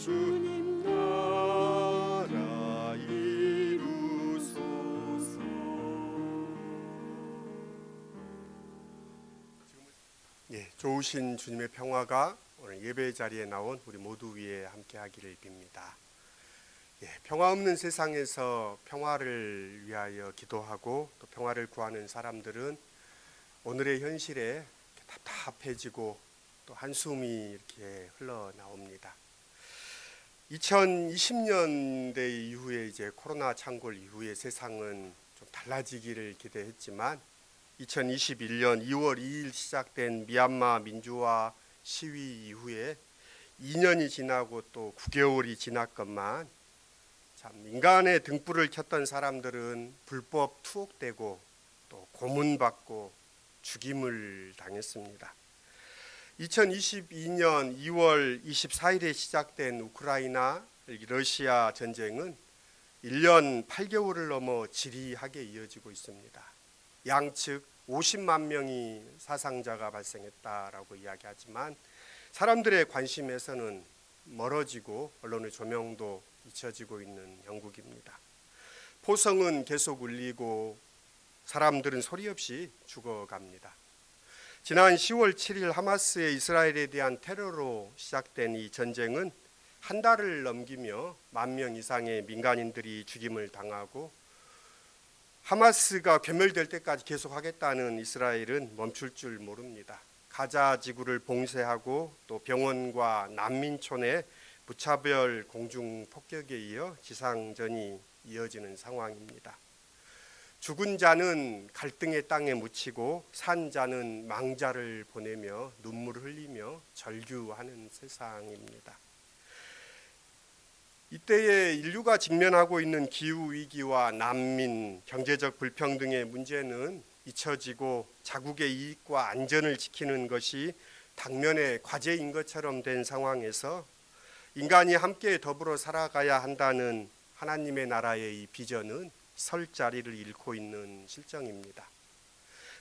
주님 나라 이루소서. 좋으신 주님의 평화가 오늘 예배 자리에 나온 우리 모두 위에 함께하기를 빕니다. 평화 없는 세상에서 평화를 위하여 기도하고 또 평화를 구하는 사람들은 오늘의 현실에 답답해지고 또 한숨이 이렇게 흘러나옵니다. 2020년대 이후에 이제 코로나 창궐 이후에 세상은 좀 달라지기를 기대했지만 2021년 2월 2일 시작된 미얀마 민주화 시위 이후에 2년이 지나고 또 9개월이 지났건만 참 인간의 등불을 켰던 사람들은 불법 투옥되고 또 고문받고 죽임을 당했습니다. 2022년 2월 24일에 시작된 우크라이나 러시아 전쟁은 1년 8개월을 넘어 지리하게 이어지고 있습니다. 양측 50만 명이 사상자가 발생했다라고 이야기하지만 사람들의 관심에서는 멀어지고 언론의 조명도 잊혀지고 있는 형국입니다. 포성은 계속 울리고 사람들은 소리 없이 죽어갑니다. 지난 10월 7일 하마스의 이스라엘에 대한 테러로 시작된 이 전쟁은 한 달을 넘기며 10,000명 이상의 민간인들이 죽임을 당하고 하마스가 괴멸될 때까지 계속하겠다는 이스라엘은 멈출 줄 모릅니다. 가자 지구를 봉쇄하고 또 병원과 난민촌에 무차별 공중 폭격에 이어 지상전이 이어지는 상황입니다. 죽은 자는 갈등의 땅에 묻히고 산 자는 망자를 보내며 눈물을 흘리며 절규하는 세상입니다. 이때에 인류가 직면하고 있는 기후위기와 난민, 경제적 불평등의 문제는 잊혀지고 자국의 이익과 안전을 지키는 것이 당면의 과제인 것처럼 된 상황에서 인간이 함께 더불어 살아가야 한다는 하나님의 나라의 이 비전은 설 자리를 잃고 있는 실정입니다.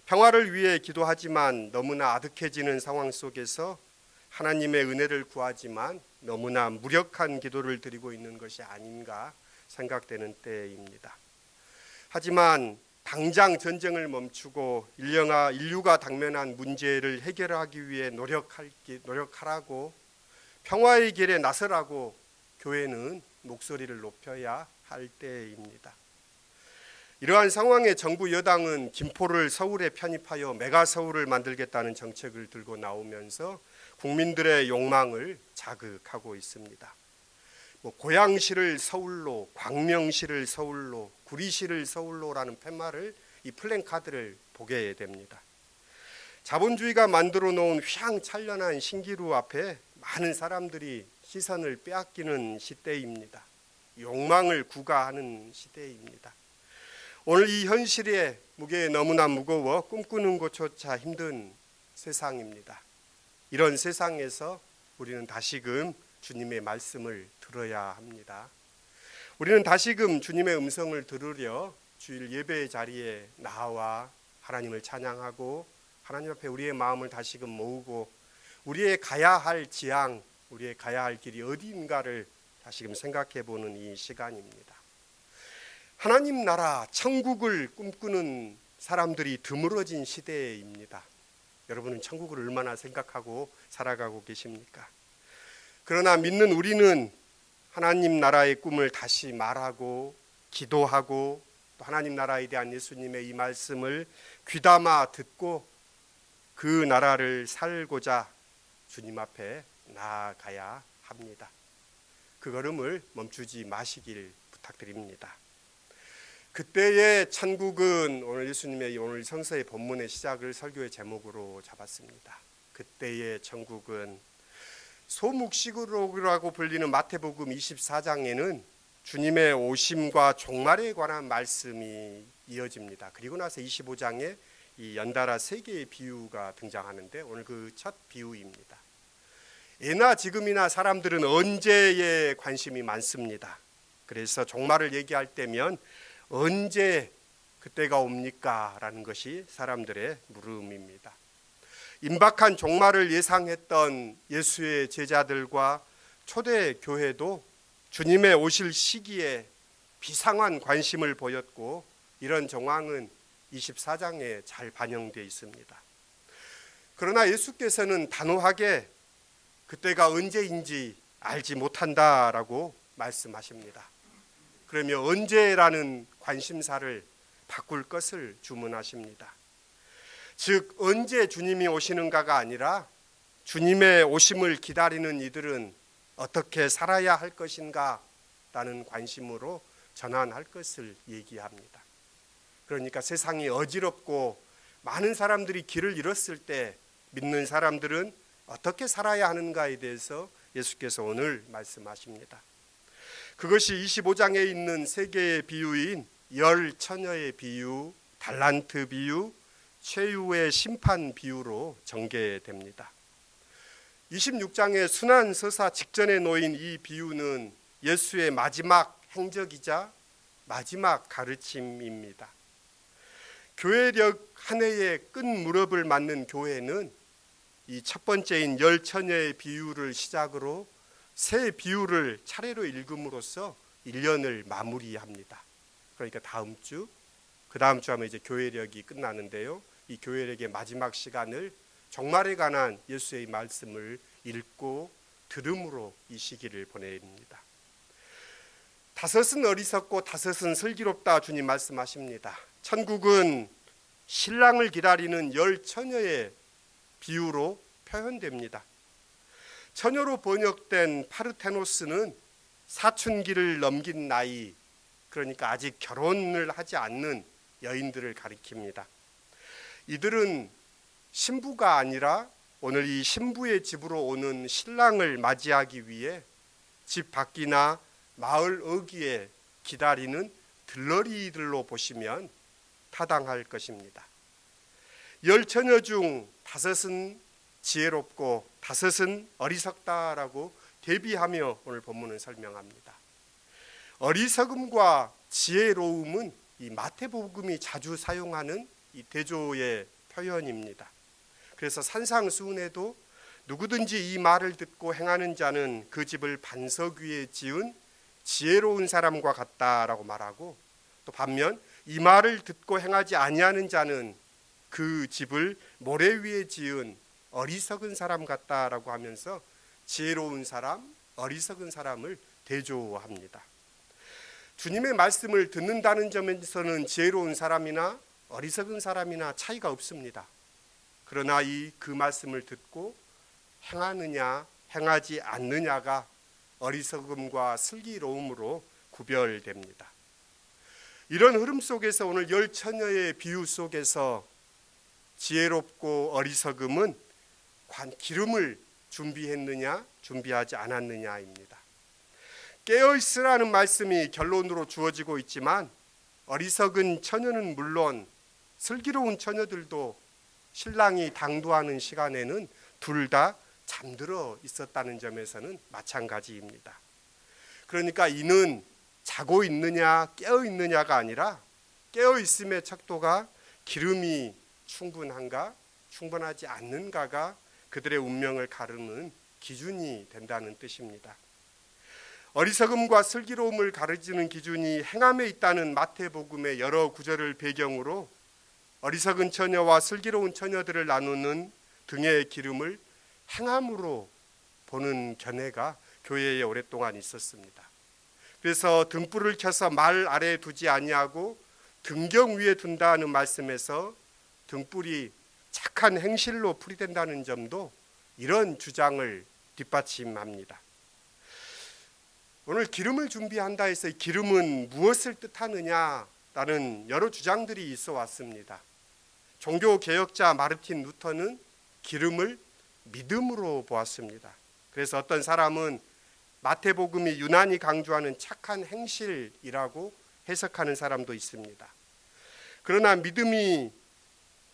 평화를 위해 기도하지만 너무나 아득해지는 상황 속에서 하나님의 은혜를 구하지만 너무나 무력한 기도를 드리고 있는 것이 아닌가 생각되는 때입니다. 하지만 당장 전쟁을 멈추고 인류가 당면한 문제를 해결하기 위해 노력하라고 평화의 길에 나서라고 교회는 목소리를 높여야 할 때입니다. 이러한 상황에 정부 여당은 김포를 서울에 편입하여 메가서울을 만들겠다는 정책을 들고 나오면서 국민들의 욕망을 자극하고 있습니다. 고양시를 서울로, 광명시를 서울로, 구리시를 서울로라는 팻말을 이 플랜카드를 보게 됩니다. 자본주의가 만들어 놓은 휘황찬란한 신기루 앞에 많은 사람들이 시선을 빼앗기는 시대입니다. 욕망을 구가하는 시대입니다. 오늘 이 현실의 무게 너무나 무거워 꿈꾸는 것조차 힘든 세상입니다. 이런 세상에서 우리는 다시금 주님의 말씀을 들어야 합니다. 우리는 다시금 주님의 음성을 들으려 주일 예배의 자리에 나와 하나님을 찬양하고 하나님 앞에 우리의 마음을 다시금 모으고 우리의 가야 할 지향, 우리의 가야 할 길이 어디인가를 다시금 생각해 보는 이 시간입니다. 하나님 나라 천국을 꿈꾸는 사람들이 드물어진 시대입니다. 여러분은 천국을 얼마나 생각하고 살아가고 계십니까? 그러나 믿는 우리는 하나님 나라의 꿈을 다시 말하고 기도하고 또 하나님 나라에 대한 예수님의 이 말씀을 귀담아 듣고 그 나라를 살고자 주님 앞에 나아가야 합니다. 그 걸음을 멈추지 마시길 부탁드립니다. 그때의 천국은 오늘 예수님의 오늘 성서의 본문의 시작을 설교의 제목으로 잡았습니다. 그때의 천국은 소묵시록이라고 불리는 마태복음 24장에는 주님의 오심과 종말에 관한 말씀이 이어집니다. 그리고 나서 25장에 이 연달아 3개의 비유가 등장하는데 오늘 그 첫 비유입니다. 예나 지금이나 사람들은 언제에 관심이 많습니다. 그래서 종말을 얘기할 때면 언제 그때가 옵니까? 라는 것이 사람들의 물음입니다. 임박한 종말을 예상했던 예수의 제자들과 초대 교회도 주님의 오실 시기에 비상한 관심을 보였고 이런 정황은 24장에 잘 반영되어 있습니다. 그러나 예수께서는 단호하게 그때가 언제인지 알지 못한다라고 말씀하십니다. 그러면 언제라는 관심사를 바꿀 것을 주문하십니다. 즉 언제 주님이 오시는가가 아니라 주님의 오심을 기다리는 이들은 어떻게 살아야 할 것인가 라는 관심으로 전환할 것을 얘기합니다. 그러니까 세상이 어지럽고 많은 사람들이 길을 잃었을 때 믿는 사람들은 어떻게 살아야 하는가에 대해서 예수께서 오늘 말씀하십니다. 그것이 25장에 있는 세 개의 비유인 열 처녀의 비유, 달란트 비유, 최후의 심판 비유로 전개됩니다. 26장의 순환서사 직전에 놓인 이 비유는 예수의 마지막 행적이자 마지막 가르침입니다. 교회력 한 해의 끝 무렵을 맞는 교회는 이 첫 번째인 열 처녀의 비유를 시작으로 세 비유를 차례로 읽음으로써 1년을 마무리합니다. 그러니까 다음 주, 그 다음 주 하면 이제 교회력이 끝나는데요. 이 교회력의 마지막 시간을 종말에 관한 예수의 말씀을 읽고 들음으로 이 시기를 보냅니다. 다섯은 어리석고 다섯은 슬기롭다 주님 말씀하십니다. 천국은 신랑을 기다리는 열 처녀의 비유로 표현됩니다. 처녀로 번역된 파르테노스는 사춘기를 넘긴 나이, 그러니까 아직 결혼을 하지 않는 여인들을 가리킵니다. 이들은 신부가 아니라 오늘 이 신부의 집으로 오는 신랑을 맞이하기 위해 집 밖이나 마을 어귀에 기다리는 들러리들로 보시면 타당할 것입니다. 열 처녀 중 다섯은 지혜롭고 다섯은 어리석다라고 대비하며 오늘 본문을 설명합니다. 어리석음과 지혜로움은 이 마태복음이 자주 사용하는 이 대조의 표현입니다. 그래서 산상수훈에도 누구든지 이 말을 듣고 행하는 자는 그 집을 반석 위에 지은 지혜로운 사람과 같다라고 말하고, 또 반면 이 말을 듣고 행하지 아니하는 자는 그 집을 모래 위에 지은 어리석은 사람 같다라고 하면서 지혜로운 사람, 어리석은 사람을 대조합니다. 주님의 말씀을 듣는다는 점에서는 지혜로운 사람이나 어리석은 사람이나 차이가 없습니다. 그러나 그 말씀을 듣고 행하느냐 행하지 않느냐가 어리석음과 슬기로움으로 구별됩니다. 이런 흐름 속에서 오늘 열 처녀의 비유 속에서 지혜롭고 어리석음은 기름을 준비했느냐 준비하지 않았느냐입니다. 깨어있으라는 말씀이 결론으로 주어지고 있지만 어리석은 처녀는 물론 슬기로운 처녀들도 신랑이 당도하는 시간에는 둘 다 잠들어 있었다는 점에서는 마찬가지입니다. 그러니까 이는 자고 있느냐 깨어 있느냐가 아니라 깨어 있음의 척도가 기름이 충분한가 충분하지 않는가가 그들의 운명을 가르는 기준이 된다는 뜻입니다. 어리석음과 슬기로움을 가르치는 기준이 행함에 있다는 마태복음의 여러 구절을 배경으로 어리석은 처녀와 슬기로운 처녀들을 나누는 등의 기름을 행함으로 보는 견해가 교회에 오랫동안 있었습니다. 그래서 등불을 켜서 말 아래에 두지 아니하고 등경 위에 둔다는 말씀에서 등불이 착한 행실로 풀이된다는 점도 이런 주장을 뒷받침합니다. 오늘 기름을 준비한다 해서 이 기름은 무엇을 뜻하느냐라는 여러 주장들이 있어 왔습니다. 종교개혁자 마르틴 루터는 기름을 믿음으로 보았습니다. 그래서 어떤 사람은 마태복음이 유난히 강조하는 착한 행실이라고 해석하는 사람도 있습니다. 그러나 믿음이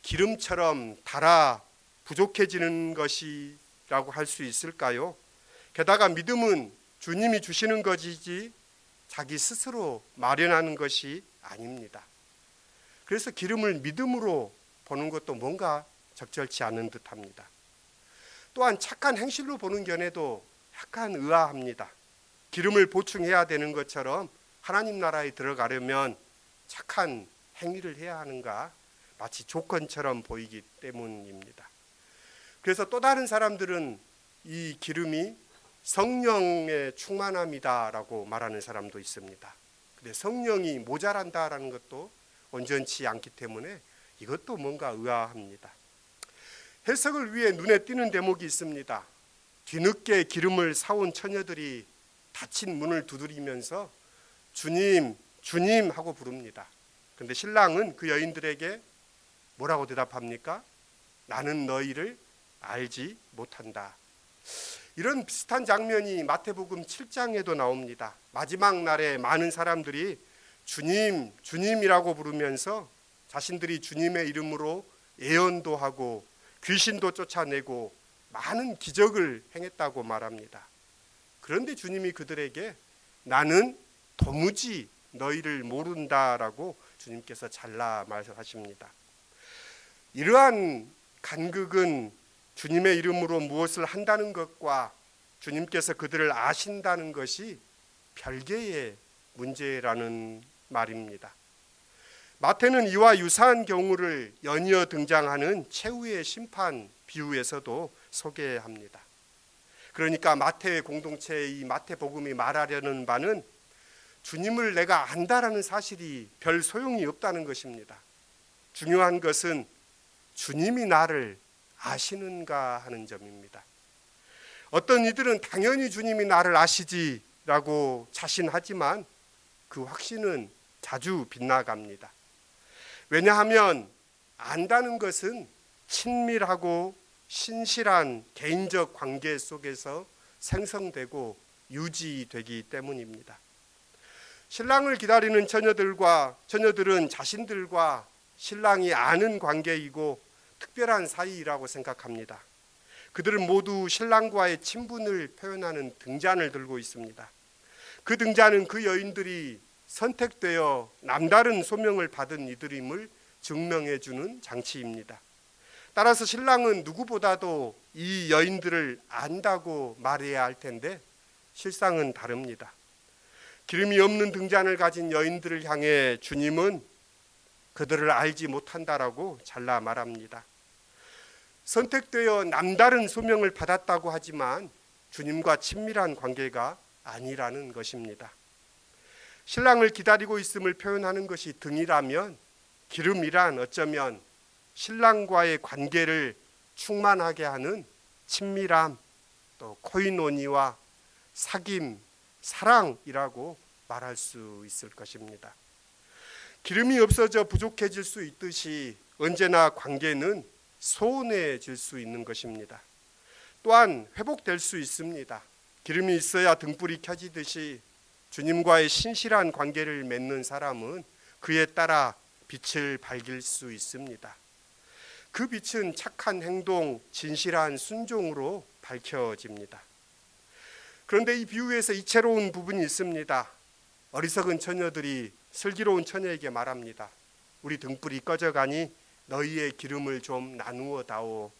기름처럼 달아 부족해지는 것이라고 할 수 있을까요? 게다가 믿음은 주님이 주시는 것이지 자기 스스로 마련하는 것이 아닙니다. 그래서 기름을 믿음으로 보는 것도 뭔가 적절치 않은 듯합니다. 또한 착한 행실로 보는 견해도 약간 의아합니다. 기름을 보충해야 되는 것처럼 하나님 나라에 들어가려면 착한 행위를 해야 하는가, 마치 조건처럼 보이기 때문입니다. 그래서 또 다른 사람들은 이 기름이 성령의 충만함이다라고 말하는 사람도 있습니다. 근데 성령이 모자란다라는 것도 온전치 않기 때문에 이것도 뭔가 의아합니다. 해석을 위해 눈에 띄는 대목이 있습니다. 뒤늦게 기름을 사온 처녀들이 닫힌 문을 두드리면서 주님, 주님 하고 부릅니다. 그런데 신랑은 그 여인들에게 뭐라고 대답합니까? 나는 너희를 알지 못한다. 이런 비슷한 장면이 마태복음 7장에도 나옵니다. 마지막 날에 많은 사람들이 주님, 주님이라고 부르면서 자신들이 주님의 이름으로 예언도 하고 귀신도 쫓아내고 많은 기적을 행했다고 말합니다. 그런데 주님이 그들에게 나는 도무지 너희를 모른다라고 주님께서 잘라 말씀하십니다. 이러한 간극은 주님의 이름으로 무엇을 한다는 것과 주님께서 그들을 아신다는 것이 별개의 문제라는 말입니다. 마태는 이와 유사한 경우를 연이어 등장하는 최후의 심판 비유에서도 소개합니다. 그러니까 마태의 공동체의 이 마태복음이 말하려는 바는 주님을 내가 안다라는 사실이 별 소용이 없다는 것입니다. 중요한 것은 주님이 나를 아시는가 하는 점입니다. 어떤 이들은 당연히 주님이 나를 아시지라고 자신하지만 그 확신은 자주 빗나갑니다. 왜냐하면 안다는 것은 친밀하고 신실한 개인적 관계 속에서 생성되고 유지되기 때문입니다. 신랑을 기다리는 처녀들은 자신들과 신랑이 아는 관계이고 특별한 사이라고 생각합니다. 그들은 모두 신랑과의 친분을 표현하는 등잔을 들고 있습니다. 그 등잔은 그 여인들이 선택되어 남다른 소명을 받은 이들임을 증명해 주는 장치입니다. 따라서 신랑은 누구보다도 이 여인들을 안다고 말해야 할 텐데 실상은 다릅니다. 기름이 없는 등잔을 가진 여인들을 향해 주님은 그들을 알지 못한다라고 잘라 말합니다. 선택되어 남다른 소명을 받았다고 하지만 주님과 친밀한 관계가 아니라는 것입니다. 신랑을 기다리고 있음을 표현하는 것이 등이라면 기름이란 어쩌면 신랑과의 관계를 충만하게 하는 친밀함, 또 코이노니와 사귐, 사랑이라고 말할 수 있을 것입니다. 기름이 없어져 부족해질 수 있듯이 언제나 관계는 소원해질 수 있는 것입니다. 또한 회복될 수 있습니다. 기름이 있어야 등불이 켜지듯이 주님과의 신실한 관계를 맺는 사람은 그에 따라 빛을 밝힐 수 있습니다. 그 빛은 착한 행동, 진실한 순종으로 밝혀집니다. 그런데 이 비유에서 이채로운 부분이 있습니다. 어리석은 처녀들이 슬기로운 처녀에게 말합니다. 우리 등불이 꺼져가니 너희의 기름을 좀 나누어 다오.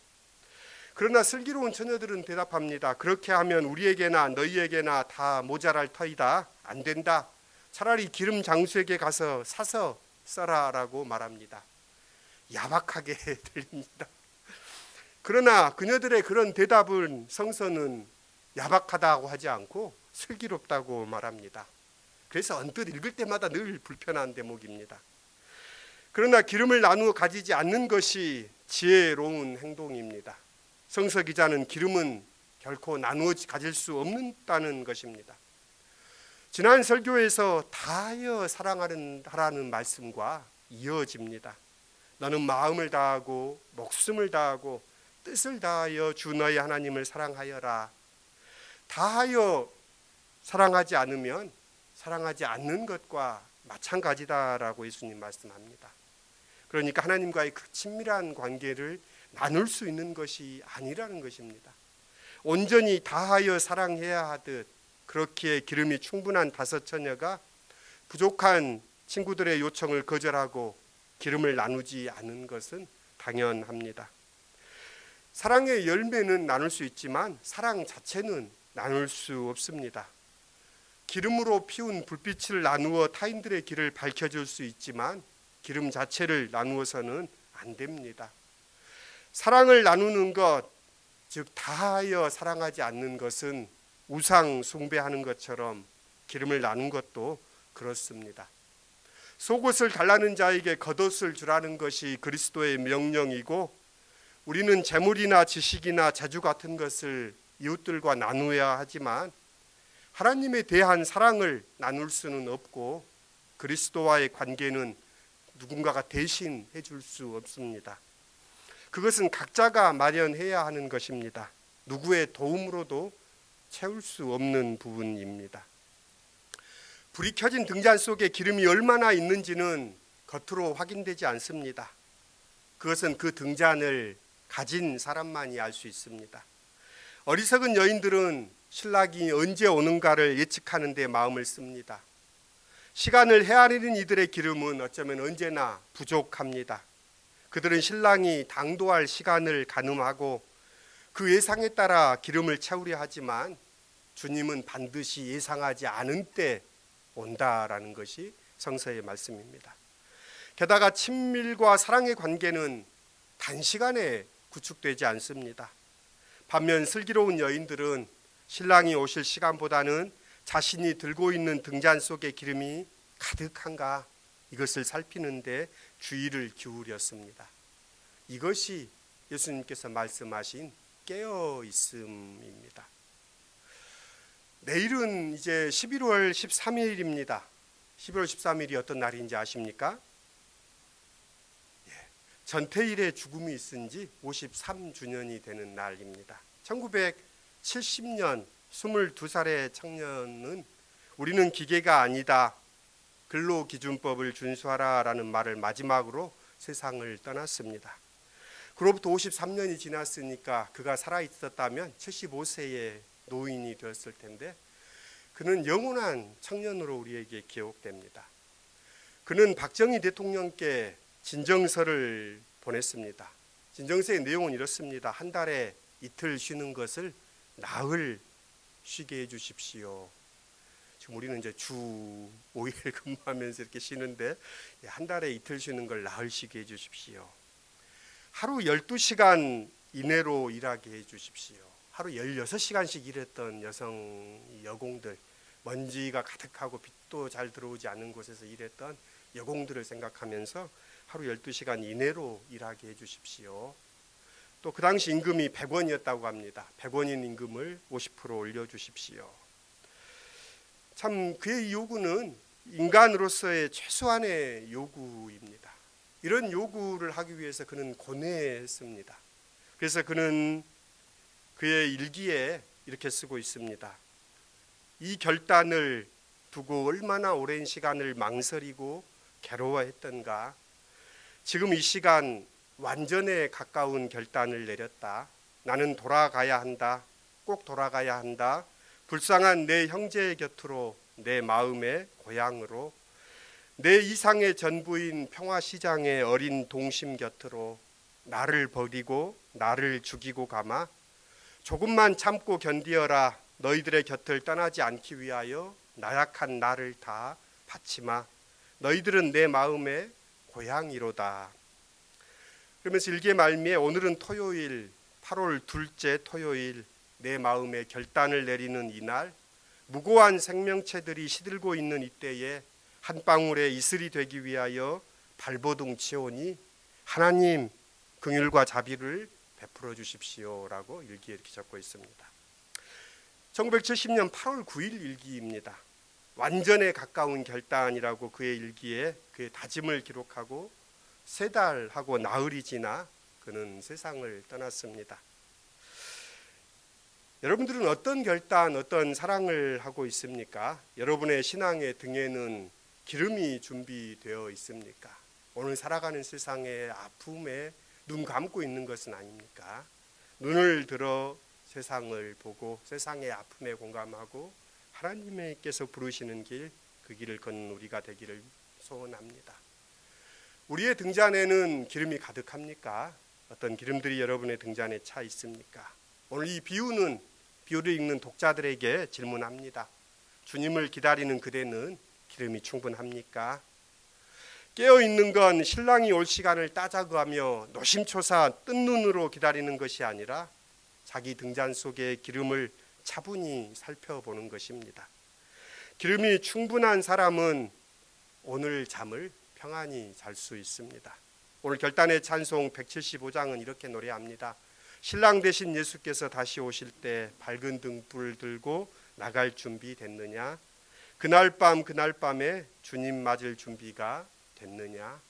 그러나 슬기로운 처녀들은 대답합니다. 그렇게 하면 우리에게나 너희에게나 다 모자랄 터이다. 안 된다. 차라리 기름 장수에게 가서 사서 써라라고 말합니다. 야박하게 들립니다. 그러나 그녀들의 그런 대답은 성서는 야박하다고 하지 않고 슬기롭다고 말합니다. 그래서 언뜻 읽을 때마다 늘 불편한 대목입니다. 그러나 기름을 나누어 가지지 않는 것이 지혜로운 행동입니다. 성서 기자는 기름은 결코 나누어 가질 수 없다는 것입니다. 지난 설교에서 다하여 사랑하라는 말씀과 이어집니다. 너는 마음을 다하고 목숨을 다하고 뜻을 다하여 주 너희 하나님을 사랑하여라. 다하여 사랑하지 않으면 사랑하지 않는 것과 마찬가지다라고 예수님 말씀합니다. 그러니까 하나님과의 그 친밀한 관계를 나눌 수 있는 것이 아니라는 것입니다. 온전히 다하여 사랑해야 하듯 그렇기에 기름이 충분한 다섯 처녀가 부족한 친구들의 요청을 거절하고 기름을 나누지 않은 것은 당연합니다. 사랑의 열매는 나눌 수 있지만 사랑 자체는 나눌 수 없습니다. 기름으로 피운 불빛을 나누어 타인들의 길을 밝혀줄 수 있지만 기름 자체를 나누어서는 안 됩니다. 사랑을 나누는 것, 즉 다하여 사랑하지 않는 것은 우상 숭배하는 것처럼 기름을 나눈 것도 그렇습니다. 속옷을 달라는 자에게 겉옷을 주라는 것이 그리스도의 명령이고, 우리는 재물이나 지식이나 재주 같은 것을 이웃들과 나누어야 하지만 하나님에 대한 사랑을 나눌 수는 없고, 그리스도와의 관계는 누군가가 대신 해줄 수 없습니다. 그것은 각자가 마련해야 하는 것입니다. 누구의 도움으로도 채울 수 없는 부분입니다. 불이 켜진 등잔 속에 기름이 얼마나 있는지는 겉으로 확인되지 않습니다. 그것은 그 등잔을 가진 사람만이 알 수 있습니다. 어리석은 여인들은 신랑이 언제 오는가를 예측하는 데 마음을 씁니다. 시간을 헤아리는 이들의 기름은 어쩌면 언제나 부족합니다. 그들은 신랑이 당도할 시간을 가늠하고 그 예상에 따라 기름을 채우려 하지만 주님은 반드시 예상하지 않은 때 온다라는 것이 성서의 말씀입니다. 게다가 친밀과 사랑의 관계는 단시간에 구축되지 않습니다. 반면 슬기로운 여인들은 신랑이 오실 시간보다는 자신이 들고 있는 등잔 속에 기름이 가득한가, 이것을 살피는데 주의를 기울였습니다. 이것이 예수님께서 말씀하신 깨어 있음입니다. 내일은 이제 11월 13일입니다. 11월 13일이 어떤 날인지 아십니까? 전태일의 죽음이 있은 지 53주년이 되는 날입니다. 1970년 22살의 청년은 우리는 기계가 아니다, 근로기준법을 준수하라라는 말을 마지막으로 세상을 떠났습니다. 그로부터 53년이 지났으니까 그가 살아있었다면 75세의 노인이 되었을 텐데, 그는 영원한 청년으로 우리에게 기억됩니다. 그는 박정희 대통령께 진정서를 보냈습니다. 진정서의 내용은 이렇습니다. 한 달에 이틀 쉬는 것을 나흘 쉬게 해주십시오. 지금 우리는 이제 주 5일 근무하면서 이렇게 쉬는데, 한 달에 이틀 쉬는 걸 나흘 쉬게 해주십시오. 하루 12시간 이내로 일하게 해주십시오. 하루 16시간씩 일했던 여공들, 먼지가 가득하고 빛도 잘 들어오지 않는 곳에서 일했던 여공들을 생각하면서 하루 12시간 이내로 일하게 해주십시오. 또 그 당시 임금이 100원이었다고 합니다. 100원인 임금을 50% 올려주십시오. 참 그의 요구는 인간으로서의 최소한의 요구입니다. 이런 요구를 하기 위해서 그는 고뇌했습니다. 그래서 그는 그의 일기에 이렇게 쓰고 있습니다. 이 결단을 두고 얼마나 오랜 시간을 망설이고 괴로워했던가. 지금 이 시간 완전에 가까운 결단을 내렸다. 나는 돌아가야 한다. 꼭 돌아가야 한다. 불쌍한 내 형제의 곁으로, 내 마음의 고향으로, 내 이상의 전부인 평화시장의 어린 동심 곁으로 나를 버리고 나를 죽이고 가마. 조금만 참고 견디어라. 너희들의 곁을 떠나지 않기 위하여 나약한 나를 다 바치마. 너희들은 내 마음의 고향이로다. 그러면서 일기의 말미에 오늘은 토요일, 8월 둘째 토요일, 내 마음의 결단을 내리는 이날, 무고한 생명체들이 시들고 있는 이때에 한 방울의 이슬이 되기 위하여 발버둥 치오니 하나님 긍휼과 자비를 베풀어 주십시오라고 일기에 이렇게 적고 있습니다. 1970년 8월 9일 일기입니다. 완전에 가까운 결단이라고 그의 일기에 그의 다짐을 기록하고 3달하고 나흘이 지나 그는 세상을 떠났습니다. 여러분들은 어떤 결단, 어떤 사랑을 하고 있습니까? 여러분의 신앙의 등에는 기름이 준비되어 있습니까? 오늘 살아가는 세상의 아픔에 눈 감고 있는 것은 아닙니까? 눈을 들어 세상을 보고 세상의 아픔에 공감하고 하나님께서 부르시는 길, 그 길을 걷는 우리가 되기를 소원합니다. 우리의 등잔에는 기름이 가득합니까? 어떤 기름들이 여러분의 등잔에 차 있습니까? 오늘 이 비유는 비유를 읽는 독자들에게 질문합니다. 주님을 기다리는 그대는 기름이 충분합니까? 깨어있는 건 신랑이 올 시간을 따자구하며 노심초사 뜬 눈으로 기다리는 것이 아니라 자기 등잔 속의 기름을 차분히 살펴보는 것입니다. 기름이 충분한 사람은 오늘 잠을 평안히 잘 수 있습니다. 오늘 결단의 찬송 175장은 이렇게 노래합니다. 신랑 되신 예수께서 다시 오실 때 밝은 등불 들고 나갈 준비 됐느냐? 그날 밤에 주님 맞을 준비가 됐느냐?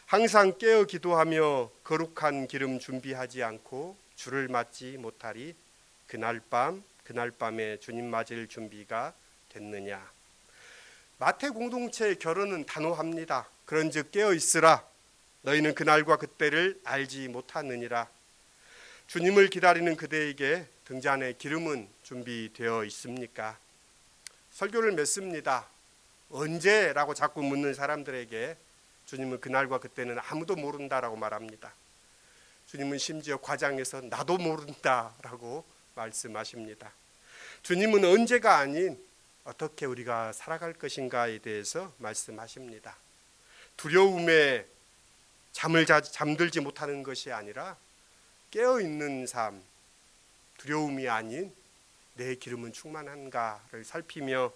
항상 깨어 기도하며 거룩한 기름 준비하지 않고 주를 맞지 못하리. 그날 밤에 주님 맞을 준비가 됐느냐? 마태 공동체의 결론은 단호합니다. 그런즉 깨어 있으라. 너희는 그날과 그때를 알지 못하느니라. 주님을 기다리는 그대에게 등잔에 기름은 준비되어 있습니까? 설교를 맺습니다. 언제라고 자꾸 묻는 사람들에게 주님은 그날과 그때는 아무도 모른다라고 말합니다. 주님은 심지어 과장해서 나도 모른다라고 말씀하십니다. 주님은 언제가 아닌 어떻게 우리가 살아갈 것인가에 대해서 말씀하십니다. 두려움에 잠들지 못하는 것이 아니라 깨어있는 삶, 두려움이 아닌 내 기름은 충만한가를 살피며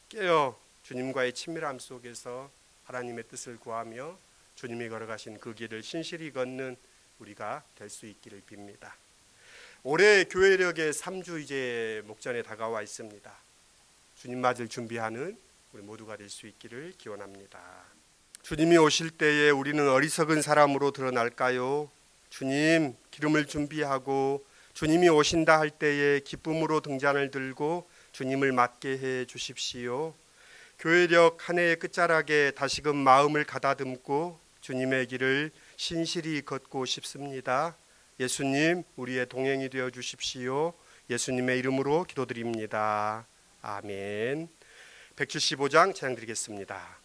깨어 주님과의 친밀함 속에서 하나님의 뜻을 구하며 주님이 걸어가신 그 길을 신실히 걷는 우리가 될 수 있기를 빕니다. 올해 교회력의 3주 이제 목전에 다가와 있습니다. 주님 맞을 준비하는 우리 모두가 될 수 있기를 기원합니다. 주님이 오실 때에 우리는 어리석은 사람으로 드러날까요? 주님 기름을 준비하고 주님이 오신다 할 때에 기쁨으로 등잔을 들고 주님을 맞게 해 주십시오. 교회력 한 해의 끝자락에 다시금 마음을 가다듬고 주님의 길을 신실히 걷고 싶습니다. 예수님 우리의 동행이 되어 주십시오. 예수님의 이름으로 기도드립니다. 아멘. 175장 찬양 드리겠습니다.